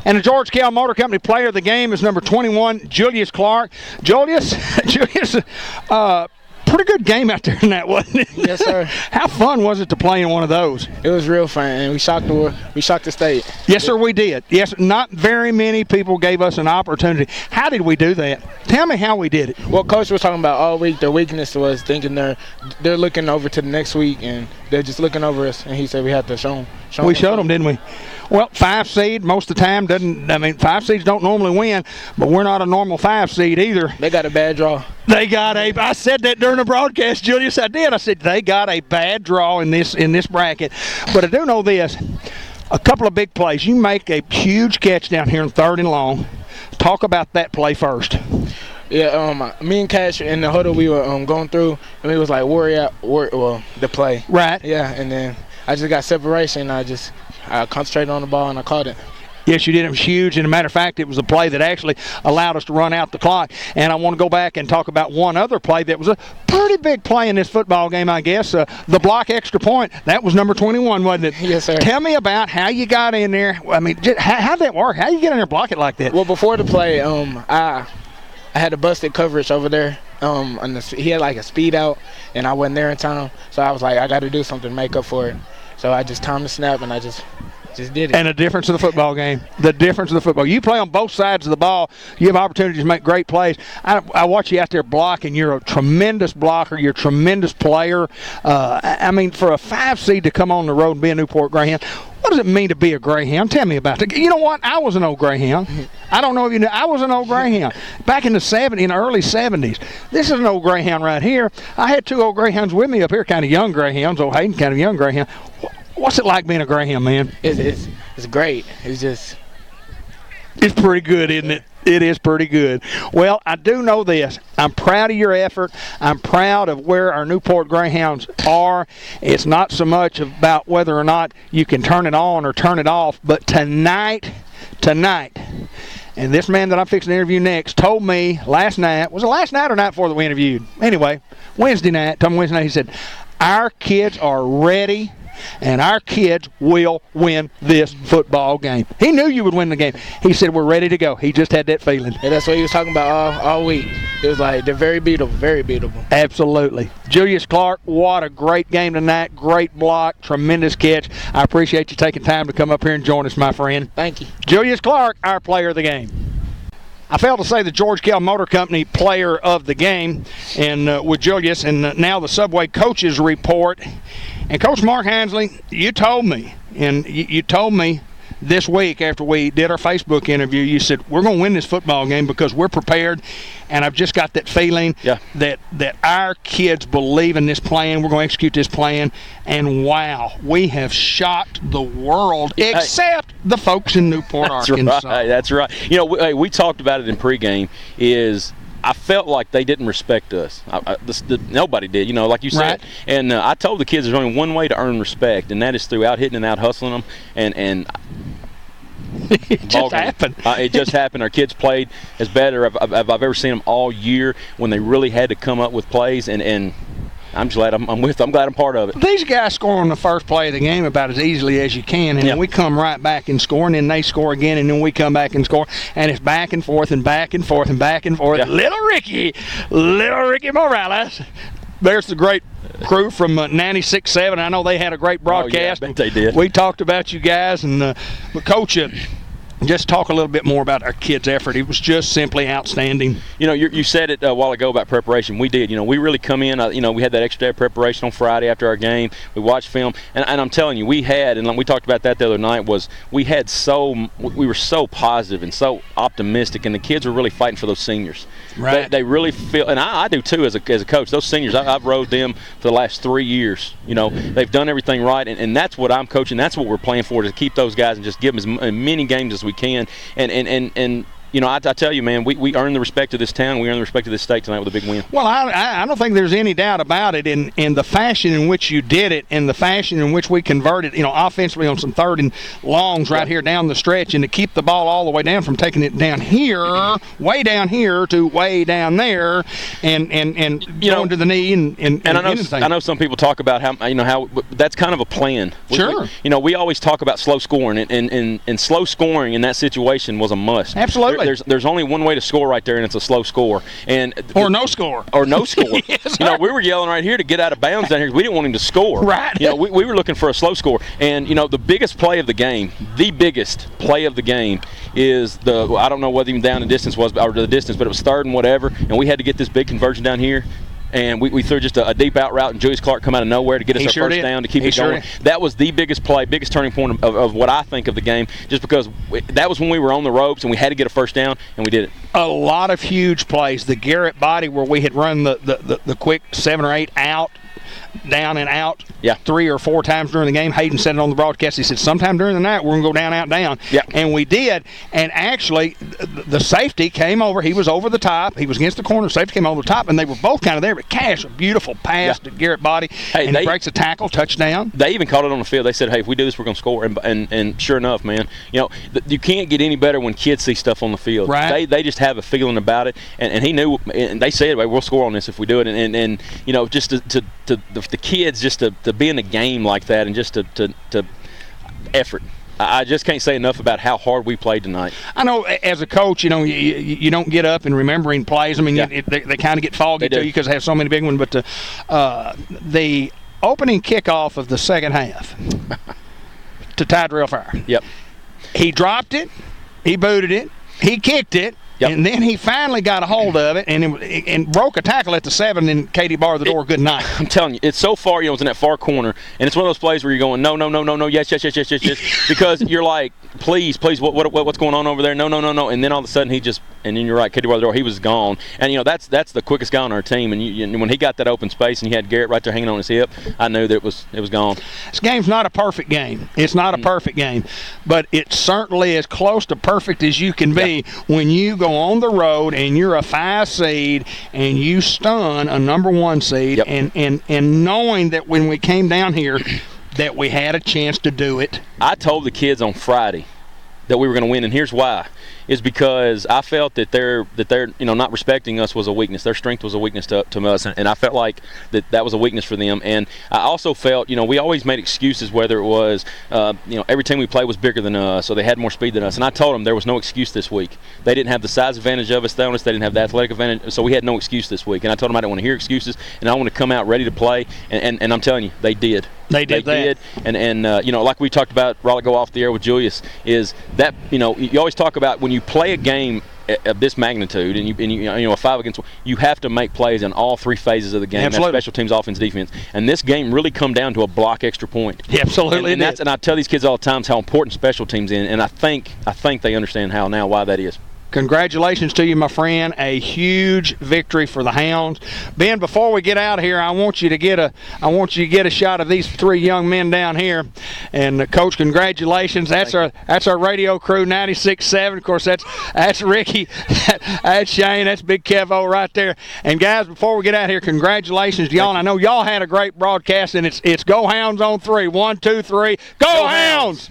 And the George Kell Motor Company player of the game is number 21, Julius Clark. Julius, pretty good game out there in that, wasn't it? Yes, sir. How fun was it to play in one of those? It was real fun, and we shocked the state. Yes, sir, we did. Yes, not very many people gave us an opportunity. How did we do that? Tell me how we did it. Well, Coach was talking about all week. Their weakness was thinking they're looking over to the next week, and they're just looking over us. And he said we had to show them. We showed them, didn't we? Well, 5 seed most of the time doesn't. I mean, 5 seeds don't normally win, but we're not a normal 5 seed either. They got a bad draw. I said that during the broadcast, Julius. I did. I said they got a bad draw in this bracket. But I do know this: a couple of big plays. You make a huge catch down here in 3rd and long. Talk about that play first. Yeah, me and Cash in the huddle, we were going through, and we was like, the play. Right. Yeah, and then I just got separation. I concentrated on the ball, and I caught it. Yes, you did. It was huge. And a matter of fact, it was a play that actually allowed us to run out the clock. And I want to go back and talk about one other play that was a pretty big play in this football game, I guess. The block extra point, that was number 21, wasn't it? Yes, sir. Tell me about how you got in there. I mean, how'd that work? How you get in there and block it like that? Well, before the play, I had a busted coverage over there. He had like a speed out, and I wasn't there in time. So I was like, I got to do something to make up for it. So I just timed the snap, and I just did it. And the difference of the football game. The difference of the football. You play on both sides of the ball. You have opportunities to make great plays. I watch you out there blocking. You're a tremendous blocker. You're a tremendous player. I mean, for a 5 seed to come on the road and be a Newport Greyhound, what does it mean to be a Greyhound? Tell me about it. You know what? I was an old Greyhound. I don't know if you know. I was an old Greyhound. Back in the early 70s. This is an old Greyhound right here. I had 2 old Greyhounds with me up here, kind of young Greyhounds. Old Hayden, kind of young Greyhound. What's it like being a Greyhound, man? It's great. It's pretty good, isn't it? It is pretty good. Well, I do know this. I'm proud of your effort. I'm proud of where our Newport Greyhounds are. It's not so much about whether or not you can turn it on or turn it off, but tonight, and this man that I'm fixing to interview next told me last night, was it last night or night before that we interviewed? Anyway, Wednesday night, he said, our kids are ready, and our kids will win this football game. He knew you would win the game. He said, we're ready to go. He just had that feeling. And that's what he was talking about all week. It was like, they're very beatable, very beatable. Absolutely. Julius Clark, what a great game tonight. Great block, tremendous catch. I appreciate you taking time to come up here and join us, my friend. Thank you. Julius Clark, our player of the game. I failed to say the George Kell Motor Company player of the game, and with Julius, and now the Subway coaches report. And Coach Mark Hansley, you told me, and you told me this week after we did our Facebook interview, you said, we're going to win this football game because we're prepared, and I've just got that feeling that our kids believe in this plan. We're going to execute this plan, and wow, we have shocked the world, except the folks in Newport, Arkansas. Right, that's right. You know, we talked about it in pregame, I felt like they didn't respect us. Nobody did, you know, like you said. Right. And I told the kids there's only one way to earn respect, and that is through out hitting and out hustling them. And it just happened. It just happened. Our kids played as better as I've ever seen them all year when they really had to come up with plays. And I'm just glad I'm with them. I'm glad I'm part of it. These guys score on the first play of the game about as easily as you can, and then we come right back and score, and then they score again, and then we come back and score, and it's back and forth and back and forth and back and forth. Yeah. Little Ricky Morales. There's the great crew from 96.7. I know they had a great broadcast. I bet they did. We talked about you guys, and but Coach, just talk a little bit more about our kids' effort. It was just simply outstanding. You know, you said it a while ago about preparation. We did. You know, we really come in. You know, we had that extra day of preparation on Friday after our game. We watched film, and I'm telling you, we had, and we talked about that the other night. We were so positive and so optimistic, and the kids were really fighting for those seniors. Right. They really feel, and I do too as a coach. Those seniors, I've rode them for the last 3 years. You know, they've done everything right, and that's what I'm coaching. That's what we're playing for, to keep those guys and just give them as many games as we can. And you I tell you, man, we earned the respect of this town. We earned the respect of this state tonight with a big win. Well, I don't think there's any doubt about it in the fashion in which you did it, in the fashion in which we converted, offensively on some third and longs right here down the stretch, and to keep the ball all the way down from taking it down here, way down here to way down there, and going to the knee and I know some people talk about how that's kind of a plan. Sure. We always talk about slow scoring, and slow scoring in that situation was a must. Absolutely. There's only one way to score right there, and it's a slow score. Or no score. Or no score. Yes, we were yelling right here to get out of bounds down here. We didn't want him to score. Right. We were looking for a slow score. And, the biggest play of the game, is I don't know whether even down the distance was, or the distance, but it was third and whatever, and we had to get this big conversion down here. And we threw just a deep out route, and Julius Clark come out of nowhere to get us our first down to keep it going. That was the biggest play, biggest turning point of what I think of the game, just because that was when we were on the ropes and we had to get a first down, and we did it. A lot of huge plays. The Garrett body where we had run the quick 7 or 8 out, down and out 3 or 4 times during the game. Hayden said it on the broadcast. He said, sometime during the night, we're going to go down, out, down. Yeah. And we did. And actually, the safety came over. He was over the top. He was against the corner. Safety came over the top, and they were both kind of there. But Cash, a beautiful pass to Garrett Body, and he breaks a tackle, touchdown. They even called it on the field. They said, hey, if we do this, we're going to score. And sure enough, man, you can't get any better when kids see stuff on the field. Right. They just have a feeling about it. And he knew, and they said, we'll score on this if we do it. And just to the kids just to be in a game like that, and just to effort. I just can't say enough about how hard we played tonight. I know as a coach, you don't get up and remembering plays. I mean, they kind of get foggy to you because they have so many big ones. But the opening kickoff of the second half to Tyrell Fire. Yep. He dropped it. He booted it. He kicked it. Yep. And then he finally got a hold of it and broke a tackle at the 7, and Katie barred the door. Good night. I'm telling you, it's so far, it's in that far corner, and it's one of those plays where you're going, no, yes, because you're like, please, what's going on over there? No. And then all of a sudden and then you're right, Katie barred the door, he was gone. And, that's the quickest guy on our team. And when he got that open space and he had Garrett right there hanging on his hip, I knew that it was gone. This game's not a perfect game. It's not a perfect game. But it's certainly as close to perfect as you can be when you go on the road and you're a 5 seed and you stun a number 1 seed, and knowing that when we came down here that we had a chance to do it. I told the kids on Friday that we were going to win, and here's why. Is because I felt that they're not respecting us was a weakness. Their strength was a weakness to us, and I felt like that was a weakness for them. And I also felt, we always made excuses, whether it was, every team we played was bigger than us, so they had more speed than us. And I told them there was no excuse this week. They didn't have the size advantage of us. They didn't have the athletic advantage, so we had no excuse this week. And I told them I didn't want to hear excuses, and I want to come out ready to play. And I'm telling you, they did. They did. And like we talked about, while I go off the air with Julius, is that, you always talk about when you play a game of this magnitude, and you a 5 against 1, you have to make plays in all 3 phases of the game. Absolutely. That's special teams, offense, defense. And this game really come down to a block extra point. Yeah, absolutely. And I tell these kids all the time how important special teams is, and I think they understand why that is. Congratulations to you, my friend. A huge victory for the Hounds. Ben, before we get out of here, I want you to get a shot of these 3 young men down here. And Coach, congratulations. That's our radio crew, 96.7. Of course, that's Ricky, that's Shane, that's Big Kevo right there. And guys, before we get out of here, congratulations to y'all. And I know y'all had a great broadcast, and it's Go Hounds on 3. 1, 2, 3. Go Hounds!